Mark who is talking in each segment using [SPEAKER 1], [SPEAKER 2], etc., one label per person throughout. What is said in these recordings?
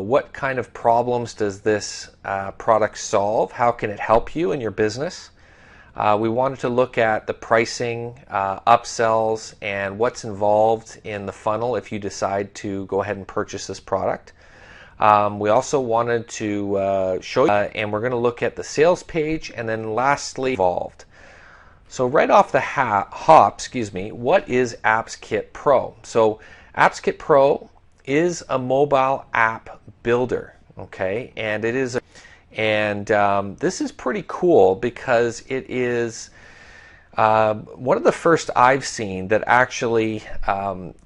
[SPEAKER 1] what kind of problems does this product solve? How can it help you in your business? We wanted to look at the pricing, upsells, and what's involved in the funnel if you decide to go ahead and purchase this product. We also wanted to show you, and we're going to look at the sales page, and then lastly, involved. So right off the hop, what is AppsKitPro? So AppsKitPro is a mobile app builder, okay, and it is this is pretty cool because it is one of the first I've seen that actually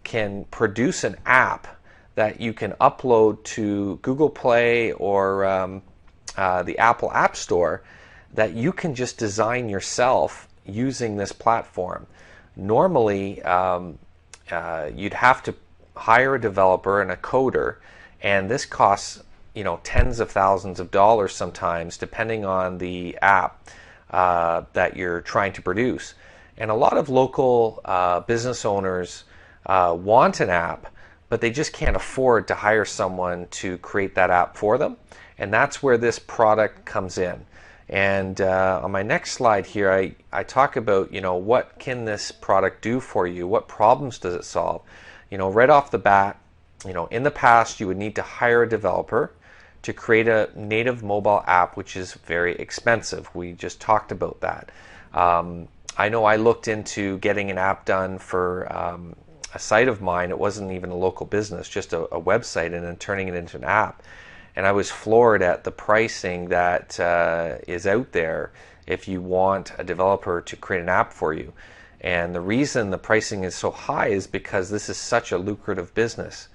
[SPEAKER 1] can produce an app that you can upload to Google Play or the Apple App Store that you can just design yourself using this platform. Normally, you'd have to hire a developer and a coder, and this costs tens of thousands of dollars sometimes, depending on the app that you're trying to produce. And a lot of local business owners want an app, but they just can't afford to hire someone to create that app for them. And that's where this product comes in. And on my next slide here, I talk about, what can this product do for you? What problems does it solve? Right off the bat, in the past, you would need to hire a developer to create a native mobile app, which is very expensive. We just talked about that. I know I looked into getting an app done for a site of mine. It wasn't even a local business, just a website, and then turning it into an app. And I was floored at the pricing that is out there if you want a developer to create an app for you. And the reason the pricing is so high is because this is such a lucrative business.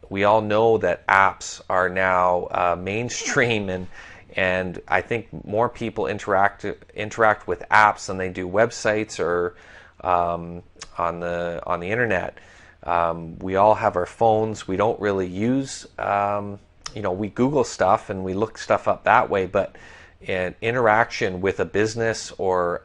[SPEAKER 1] We all know that apps are now mainstream, and I think more people interact with apps than they do websites or on the internet. We all have our phones. We don't really use, we Google stuff and we look stuff up that way, but an interaction with a business or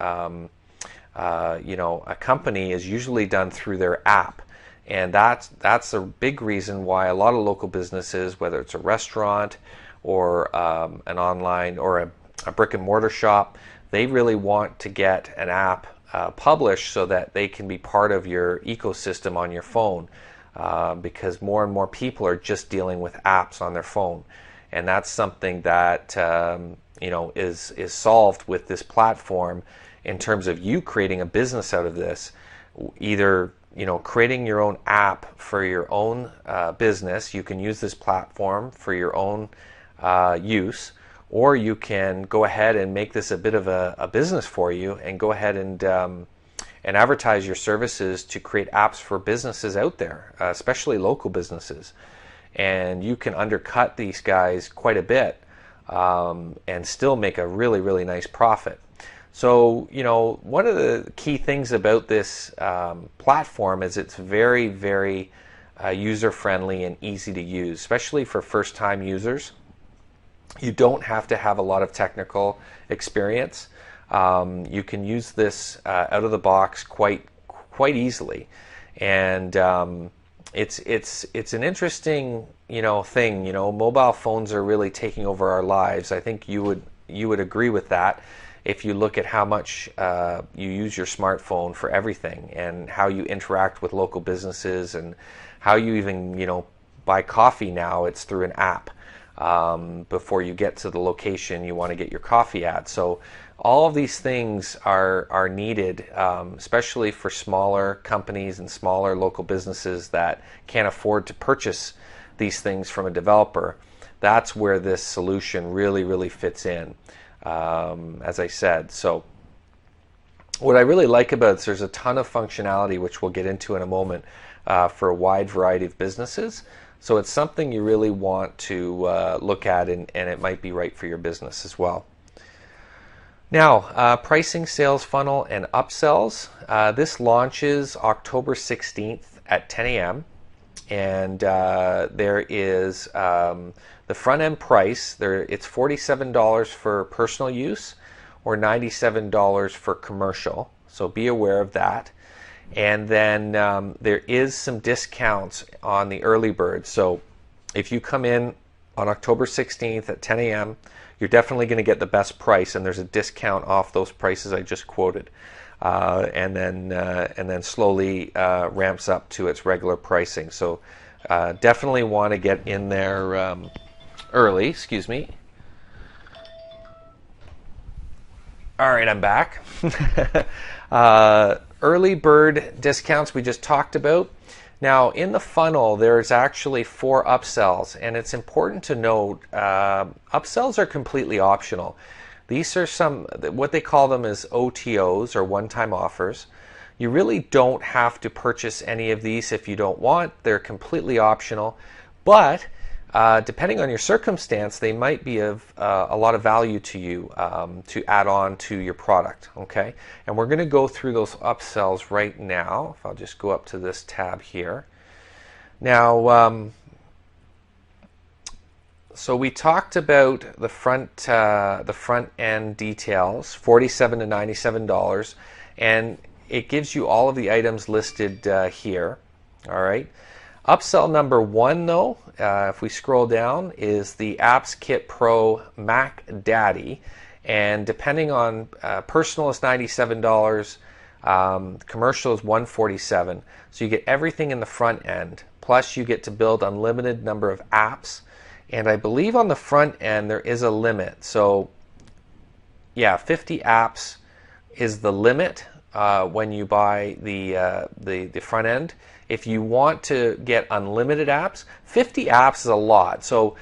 [SPEAKER 1] a company is usually done through their app. And that's a big reason why a lot of local businesses, whether it's a restaurant or an online or a brick and mortar shop, they really want to get an app published so that they can be part of your ecosystem on your phone, because more and more people are just dealing with apps on their phone. And that's something that is solved with this platform in terms of you creating a business out of this, either creating your own app for your own business. You can use this platform for your own use, or you can go ahead and make this a bit of a business for you and go ahead and advertise your services to create apps for businesses out there, especially local businesses. And you can undercut these guys quite a bit and still make a really, really nice profit. So, one of the key things about this platform is it's very, very user-friendly and easy to use, especially for first-time users. You don't have to have a lot of technical experience. You can use this out of the box quite easily, and it's an interesting thing. Mobile phones are really taking over our lives. I think you would agree with that. If you look at how much you use your smartphone for everything, and how you interact with local businesses, and how you even buy coffee now, it's through an app. Before you get to the location you want to get your coffee at. So all of these things are needed, especially for smaller companies and smaller local businesses that can't afford to purchase these things from a developer. That's where this solution really, really fits in, as I said. So what I really like about it is there's a ton of functionality, which we'll get into in a moment, for a wide variety of businesses. So it's something you really want to look at, and it might be right for your business as well. Now, pricing, sales funnel, and upsells. This launches October 16th at 10 a.m. And there is the front end price. It's $47 for personal use or $97 for commercial. So be aware of that. And then there is some discounts on the early bird. So if you come in on October 16th at 10 a.m., you're definitely going to get the best price, and there's a discount off those prices I just quoted, and then slowly ramps up to its regular pricing. So definitely want to get in there early. Excuse me. All right, I'm back. Early bird discounts we just talked about. Now, in the funnel, there's actually 4 upsells, and it's important to note upsells are completely optional. These are what they call them is OTOs, or one-time offers. You really don't have to purchase any of these if you don't want. They're completely optional, but depending on your circumstance, they might be of a lot of value to you to add on to your product. Okay, and we're going to go through those upsells right now. If I'll just go up to this tab here. Now, so we talked about the front end details, $47 to $97, and it gives you all of the items listed here. All right. Upsell number 1, though, if we scroll down, is the AppsKitPro Mac Daddy, and depending on personal is $97, commercial is $147. So you get everything in the front end, plus you get to build unlimited number of apps, and I believe on the front end there is a limit. So yeah, 50 apps is the limit when you buy the front end. If you want to get unlimited apps, 50 apps is a lot. So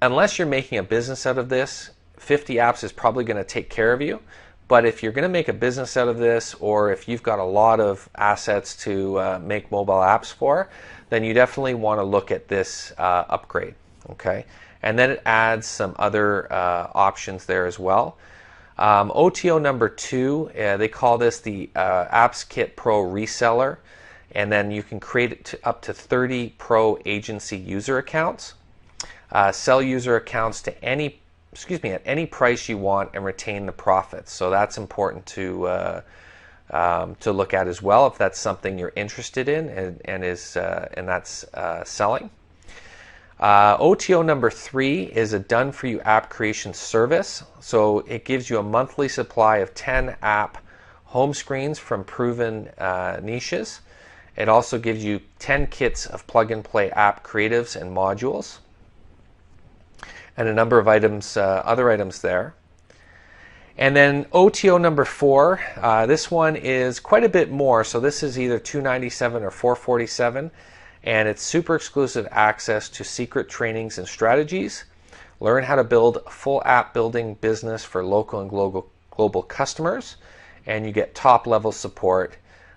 [SPEAKER 1] unless you're making a business out of this, 50 apps is probably going to take care of you. But if you're going to make a business out of this, or if you've got a lot of assets to make mobile apps for, then you definitely want to look at this upgrade. Okay, and then it adds some other options there as well. OTO number 2, they call this the AppsKitPro reseller. And then you can create it up to 30 pro agency user accounts, sell user accounts to at any price you want, and retain the profits. So that's important to look at as well if that's something you're interested in and that's selling. OTO number 3 is a done-for-you app creation service. So it gives you a monthly supply of 10 app home screens from proven niches. It also gives you 10 kits of plug-and-play app creatives and modules, and a number of items, other items there. And then OTO number 4, this one is quite a bit more. So this is either $297 or $447, and it's super exclusive access to secret trainings and strategies. Learn how to build a full app building business for local and global customers, and you get top-level support,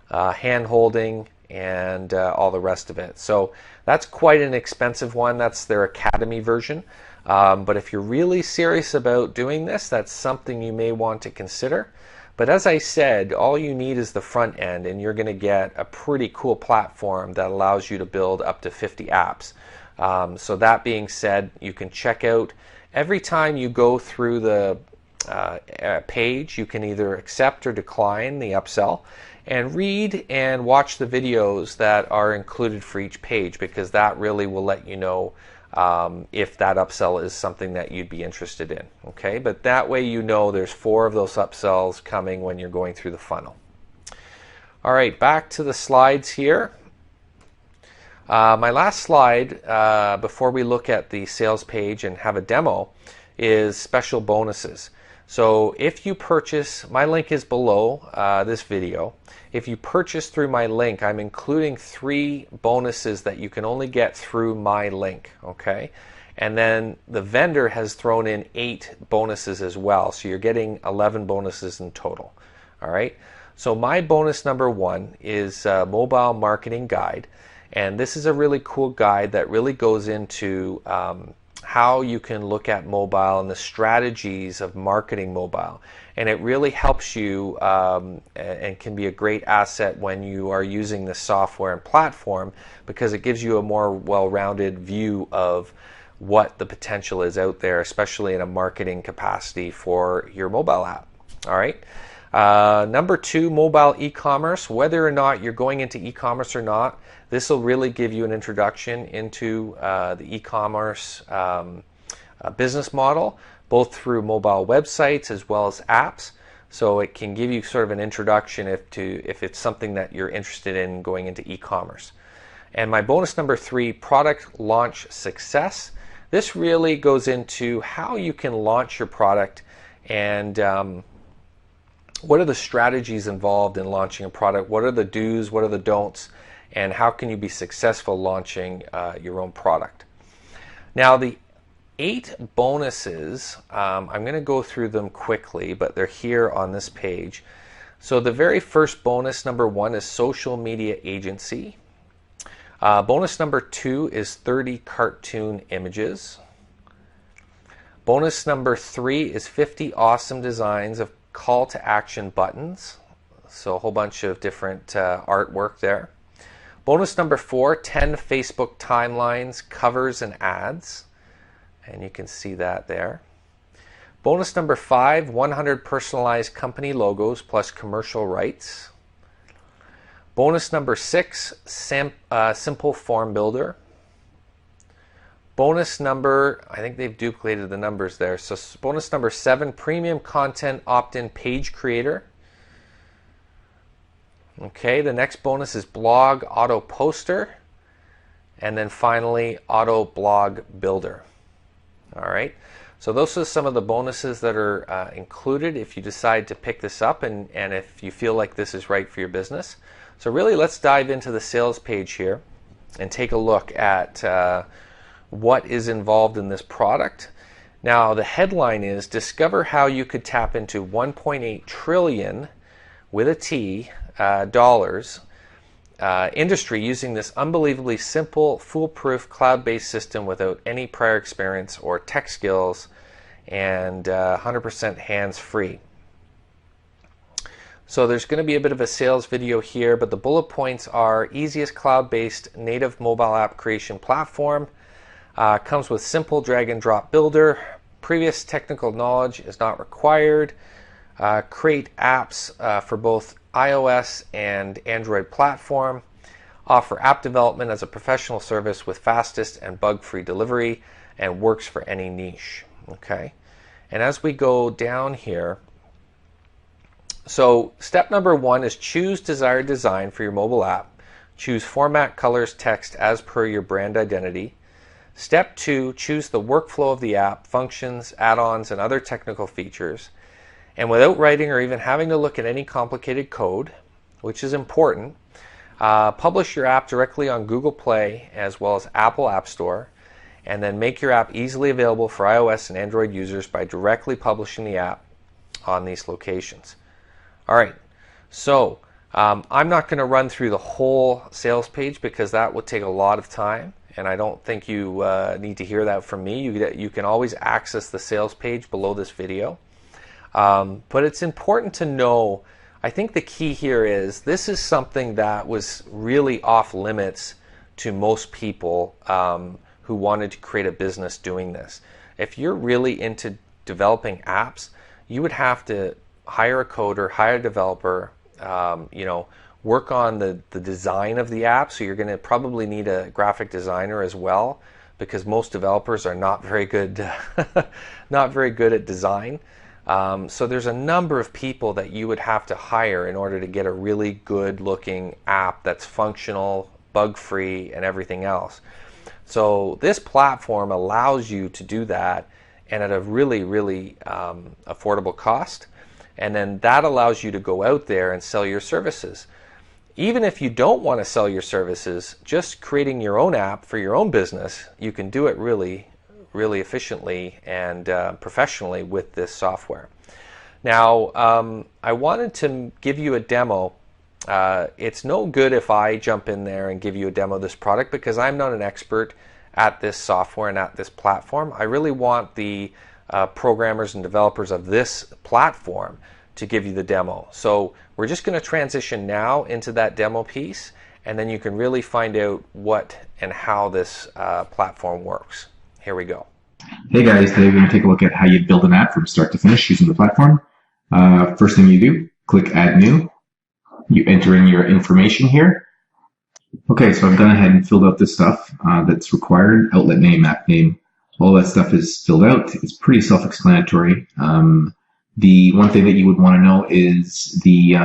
[SPEAKER 1] hand-holding, and all the rest of it. So that's quite an expensive one. That's their Academy version. But if you're really serious about doing this, that's something you may want to consider. But as I said, all you need is the front end, and you're going to get a pretty cool platform that allows you to build up to 50 apps. So that being said, you can check out every time you go through the page, you can either accept or decline the upsell, and read and watch the videos that are included for each page, because that really will let you know if that upsell is something that you'd be interested in. Okay, but that way you know there's 4 of those upsells coming when you're going through the funnel. All right, back to the slides here. My last slide before we look at the sales page and have a demo is special bonuses. So if you purchase, my link is below this video. If you purchase through my link, I'm including 3 bonuses that you can only get through my link, okay? And then the vendor has thrown in 8 bonuses as well, so you're getting 11 bonuses in total, all right? So my bonus number 1 is Mobile Marketing Guide, and this is a really cool guide that really goes into how you can look at mobile and the strategies of marketing mobile. And it really helps you and can be a great asset when you are using this software and platform, because it gives you a more well-rounded view of what the potential is out there, especially in a marketing capacity for your mobile app. All right. Number 2, mobile e-commerce. Whether or not you're going into e-commerce or not, this will really give you an introduction into the e-commerce business model, both through mobile websites as well as apps. So it can give you sort of an introduction if it's something that you're interested in going into e-commerce. And my bonus number 3, product launch success. This really goes into how you can launch your product and what are the strategies involved in launching a product, what are the do's, what are the don'ts, and how can you be successful launching your own product. Now the 8 bonuses, I'm going to go through them quickly, but they're here on this page. So the very first bonus, number 1, is social media agency. Bonus number 2 is 30 cartoon images. Bonus number 3 is 50 awesome designs of call to action buttons. So a whole bunch of different artwork there. Bonus number 4, 10 Facebook timelines, covers, and ads. And you can see that there. Bonus number 5, 100 personalized company logos plus commercial rights. Bonus number 6, simple form builder. Bonus number, I think they've duplicated the numbers there. So bonus number 7, premium content opt-in page creator. Okay, the next bonus is blog auto poster. And then finally, auto blog builder. All right, so those are some of the bonuses that are included if you decide to pick this up and if you feel like this is right for your business. So really, let's dive into the sales page here and take a look at what is involved in this product. Now, the headline is discover how you could tap into 1.8 trillion with a T dollars industry using this unbelievably simple, foolproof, cloud-based system without any prior experience or tech skills and 100% hands-free. So there's going to be a bit of a sales video here, but the bullet points are easiest cloud-based native mobile app creation platform, comes with simple drag and drop builder, previous technical knowledge is not required, create apps for both iOS and Android platform, offer app development as a professional service with fastest and bug-free delivery, and works for any niche. Okay, and as we go down here, so step number 1 is choose desired design for your mobile app. Choose format, colors, text as per your brand identity. Step 2, choose the workflow of the app, functions, add-ons, and other technical features. And without writing or even having to look at any complicated code, which is important, publish your app directly on Google Play as well as Apple App Store, and then make your app easily available for iOS and Android users by directly publishing the app on these locations. All right, so I'm not going to run through the whole sales page because that would take a lot of time, and I don't think you need to hear that from me. You can always access the sales page below this video. But it's important to know, I think the key here is this is something that was really off limits to most people who wanted to create a business doing this. If you're really into developing apps, you would have to hire a coder, hire a developer, work on the design of the app. So you're going to probably need a graphic designer as well, because most developers are not very good, not very good at design. So there's a number of people that you would have to hire in order to get a really good looking app that's functional, bug-free, and everything else. So this platform allows you to do that, and at a really, really affordable cost. And then that allows you to go out there and sell your services. Even if you don't want to sell your services, just creating your own app for your own business, you can do it really efficiently and professionally with this software. Now, I wanted to give you a demo. It's no good if I jump in there and give you a demo of this product because I'm not an expert at this software and at this platform. I really want the programmers and developers of this platform to give you the demo. So we're just going to transition now into that demo piece, and then you can really find out what and how this platform works. Here we go.
[SPEAKER 2] Hey guys, today we're going to take a look at how you build an app from start to finish using the platform. First thing you do, click Add New. You enter in your information here. Okay, so I've gone ahead and filled out this stuff that's required. Outlet name, app name, all that stuff is filled out. It's pretty self-explanatory. The one thing that you would want to know is the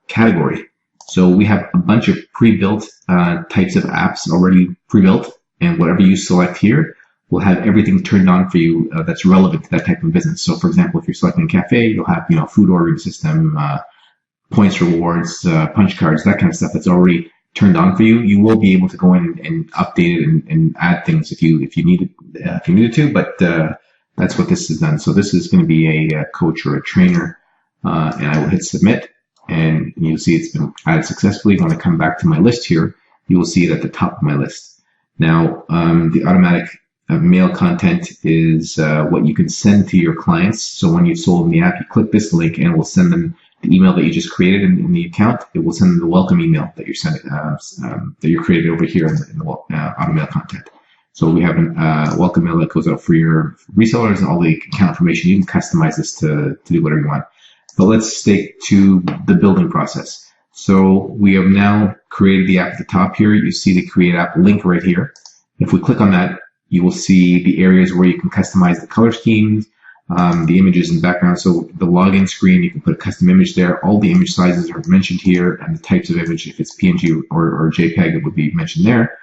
[SPEAKER 2] category. So we have a bunch of pre-built types of apps already pre-built, and whatever you select here will have everything turned on for you that's relevant to that type of business. So for example, if you're selecting a cafe, you'll have, food ordering system, points rewards, punch cards, that kind of stuff that's already turned on for you. You will be able to go in and update it and add things if you needed to, but that's what this has done. So this is going to be a coach or a trainer, and I will hit submit, and you'll see it's been added successfully. When I come back to my list here, you will see it at the top of my list. Now, the automatic mail content is what you can send to your clients. So when you've sold in the app, you click this link and it will send them the email that you just created in the account. It will send them the welcome email that you're sending, that you created over here in the auto mail content. So we have a welcome mail that goes out for your resellers and all the account information. You can customize this to do whatever you want. But let's stick to the building process. So we have now created the app at the top here. You see the create app link right here. If we click on that, you will see the areas where you can customize the color schemes, the images and background. So the login screen, you can put a custom image there. All the image sizes are mentioned here, and the types of image, if it's PNG or JPEG, it would be mentioned there.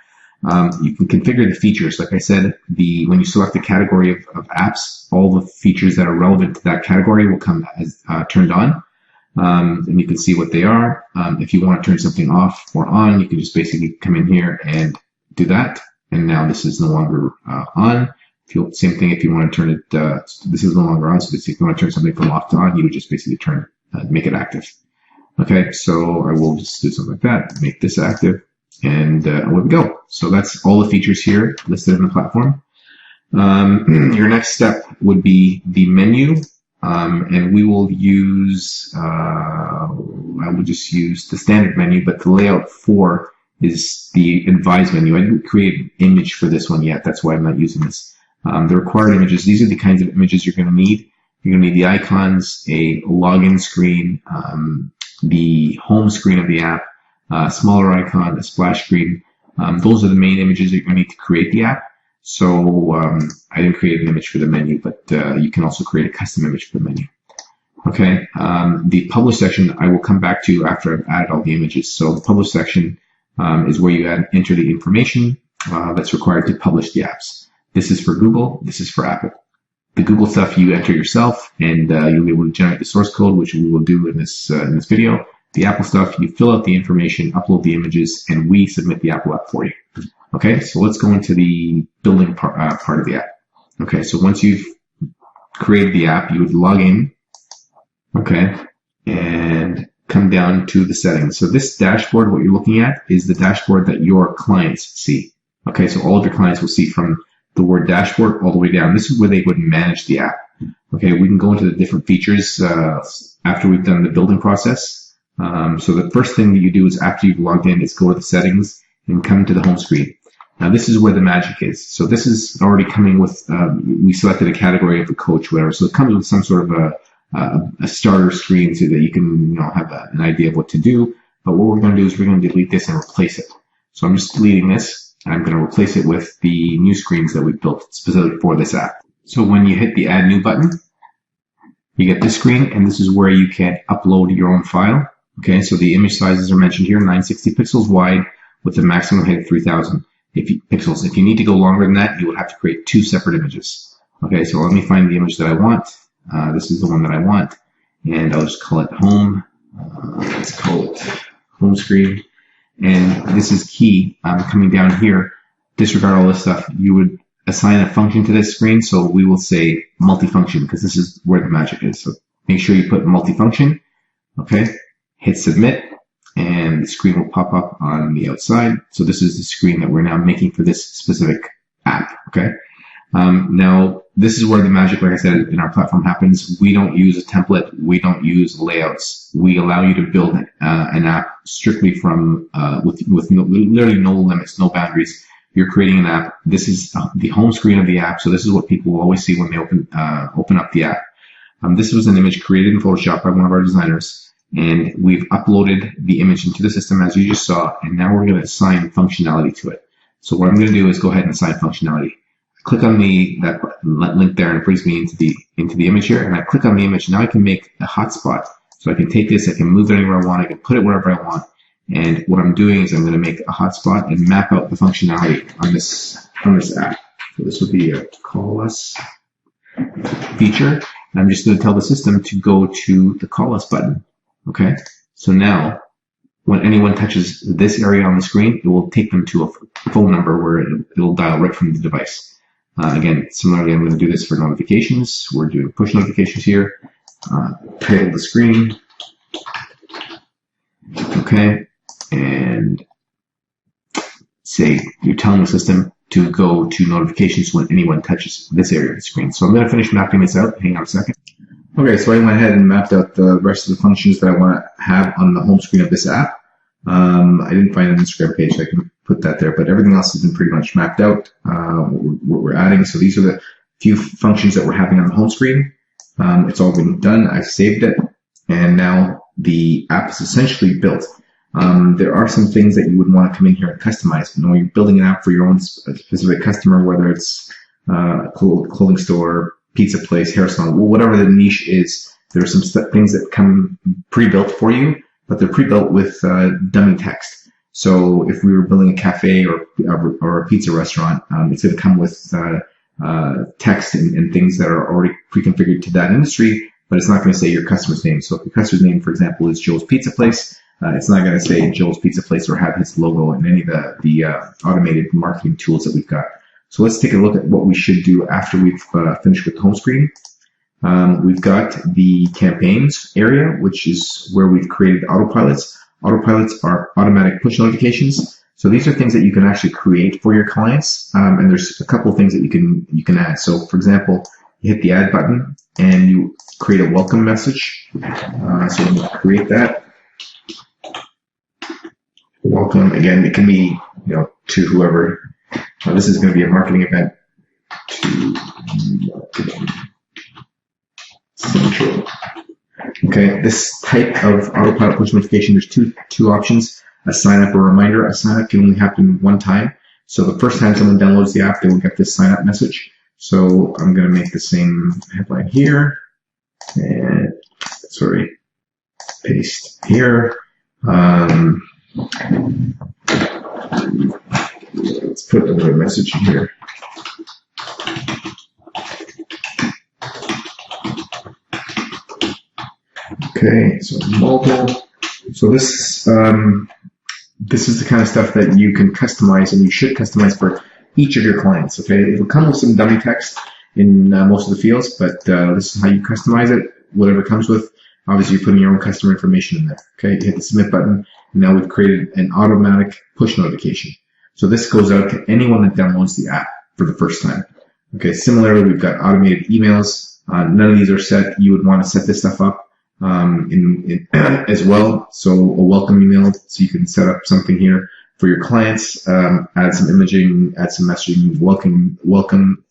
[SPEAKER 2] You can configure the features. Like I said, when you select the category of apps, all the features that are relevant to that category will come as turned on. And you can see what they are. If you want to turn something off or on, you can just basically come in here and do that. And now this is no longer on. Same thing if you want to turn it, this is no longer on. So if you want to turn something from off to on, you would just basically make it active. Okay, so I will just do something like that, make this active, and away we go. So that's all the features here listed in the platform. Your next step would be the menu, and we will use, I will just use the standard menu, but the layout for is the advised menu. I didn't create an image for this one yet. That's why I'm not using this. The required images, these are the kinds of images you're going to need. You're going to need the icons, a login screen, the home screen of the app, a smaller icon, a splash screen. Those are the main images that you're going to need to create the app. So I didn't create an image for the menu, but you can also create a custom image for the menu. Okay, the publish section I will come back to after I've added all the images. So the publish section is where you enter the information that's required to publish the apps. This is for Google. This is for Apple. The Google stuff you enter yourself, and you'll be able to generate the source code, which we will do in this video. The Apple stuff, you fill out the information, upload the images, and we submit the Apple app for you. Okay, so let's go into the building part of the app. Okay, so once you've created the app, you would log in. Okay, and come down to the settings. So this dashboard, what you're looking at, is the dashboard that your clients see. Okay, so all of your clients will see from the word dashboard all the way down. This is where they would manage the app. Okay, we can go into the different features after we've done the building process. So the first thing that you do is after you've logged in is go to the settings and come to the home screen. Now this is where the magic is. So this is already coming with, we selected a category of a coach, whatever. So it comes with some sort of a starter screen so that you can have an idea of what to do. But what we're going to do is we're going to delete this and replace it. So I'm just deleting this. I'm going to replace it with the new screens that we've built specifically for this app. So when you hit the Add New button, you get this screen, and this is where you can upload your own file. Okay, so the image sizes are mentioned here, 960 pixels wide with a maximum height of 3,000 pixels. If you need to go longer than that, you will have to create two separate images. Okay, so let me find the image that I want. This is the one that I want, and I'll just call it home. Let's call it home screen. And this is key. Coming down here, disregard all this stuff. You would assign a function to this screen. So we will say multifunction because this is where the magic is. So make sure you put multifunction. Okay. Hit submit and the screen will pop up on the outside. So this is the screen that we're now making for this specific app. Okay. Now this is where the magic, like I said, in our platform happens. We don't use a template. We don't use layouts. We allow you to build an app strictly from with literally no limits, no boundaries. You're creating an app. This is the home screen of the app. So this is what people will always see when they open up the app. This was an image created in Photoshop by one of our designers, and we've uploaded the image into the system as you just saw, and now we're going to assign functionality to it. So what I'm going to do is go ahead and assign functionality. Click on that link there and it brings me into the image here, and I click on the image. Now I can make a hotspot. So I can take this, I can move it anywhere I want, I can put it wherever I want. And what I'm doing is I'm going to make a hotspot and map out the functionality on this app. So this would be a call us feature. And I'm just going to tell the system to go to the call us button. Okay. So now when anyone touches this area on the screen, it will take them to a phone number where it'll dial right from the device. Again, similarly, I'm going to do this for notifications. We're doing push notifications here. Title the screen. Okay. And say you're telling the system to go to notifications when anyone touches this area of the screen. So I'm going to finish mapping this out. Hang on a second. Okay, so I went ahead and mapped out the rest of the functions that I want to have on the home screen of this app. I didn't find an Instagram page, so I can put that there, but everything else has been pretty much mapped out, what we're adding. So these are the few functions that we're having on the home screen. It's all been done. I've saved it, and now the app is essentially built. There are some things that you would want to come in here and customize. You know, you're building an app for your own specific customer, whether it's a clothing store, pizza place, hair salon, whatever the niche is. There are some things that come pre-built for you, but they're pre-built with dummy text. So if we were building a cafe or a pizza restaurant, it's going to come with text and things that are already pre-configured to that industry, but it's not going to say your customer's name. So if your customer's name, for example, is Joe's Pizza Place, it's not going to say Joe's Pizza Place or have his logo in any of the automated marketing tools that we've got. So let's take a look at what we should do after we've finished with the home screen. We've got the campaigns area, which is where we've created autopilots. Autopilots are automatic push notifications. So these are things that you can actually create for your clients. And there's a couple of things that you can add. So for example, you hit the add button and you create a welcome message. So I'm going to create that. Welcome. Again, it can be, to whoever. This is going to be a marketing event to marketing central. Okay, this type of autopilot push notification, there's two options: a sign up or a reminder. A sign up can only happen one time. So the first time someone downloads the app, they will get this sign up message. So I'm going to make the same headline here and paste here. Let's put another message in here. Okay, so mobile. So this is the kind of stuff that you can customize, and you should customize for each of your clients. Okay, it'll come with some dummy text in most of the fields, but this is how you customize it. Whatever it comes with. Obviously, you're putting your own customer information in there. Okay, you hit the submit button, and now we've created an automatic push notification. So this goes out to anyone that downloads the app for the first time. Okay, similarly, we've got automated emails. None of these are set. You would want to set this stuff up as well. So a welcome email, so you can set up something here for your clients, add some imaging, add some messaging, welcome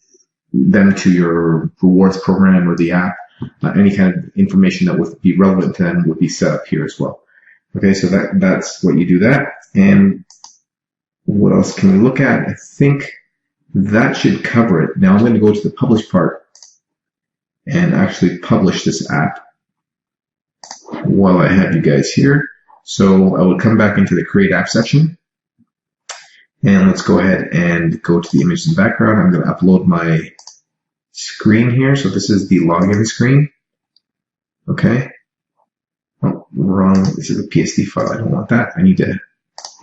[SPEAKER 2] them to your rewards program or the app. Any kind of information that would be relevant to them would be set up here as well. Okay, so that's what you do that. And what else can we look at? I think that should cover it. Now I'm going to go to the publish part and actually publish this app while I have you guys here. So I will come back into the create app section, and let's go ahead and go to the image in the background. I'm going to upload my screen here. So this is the login screen. Okay. Oh, wrong. This is a PSD file. I don't want that. I need a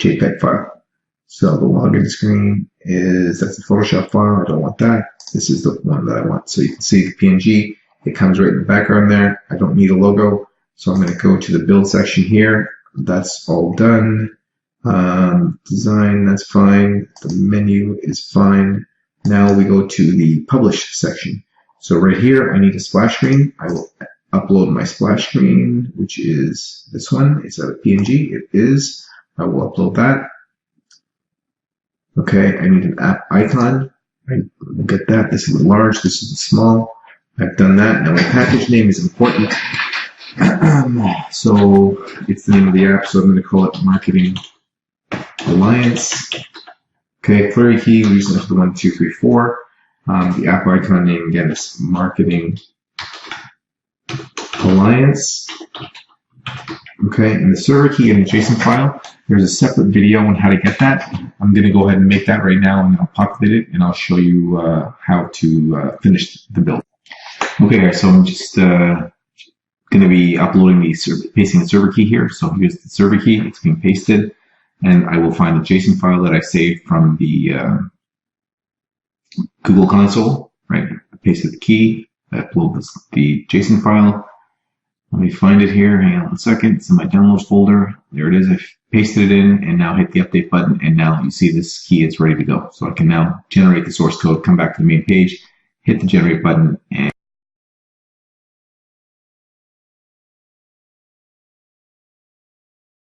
[SPEAKER 2] JPEG file. So the login screen that's a Photoshop file. I don't want that. This is the one that I want. So you can see the PNG. It comes right in the background there. I don't need a logo. So I'm going to go to the build section here. That's all done. Design, that's fine. The menu is fine. Now we go to the publish section. So right here, I need a splash screen. I will upload my splash screen, which is this one. It's a PNG. It is. I will upload that. Okay, I need an app icon. I get that. This is the large. This is the small. I've done that. Now my package name is important. So it's the name of the app, so I'm going to call it Marketing Alliance. Okay, query key, we're using the 1, 2, 3, 4. The app icon name again is Marketing Alliance. Okay, and the server key in the JSON file, there's a separate video on how to get that. I'm going to go ahead and make that right now, and I'll populate it, and I'll show you how to finish the build. Okay, guys, so I'm just going to be uploading pasting the server key here. So here's the server key, it's being pasted, and I will find the JSON file that I saved from the Google console, right? I pasted the key, I upload the JSON file. Let me find it here. Hang on a second. It's in my downloads folder. There it is. I pasted it in and now hit the update button. And now you see this key is ready to go. So I can now generate the source code, come back to the main page, hit the generate button, and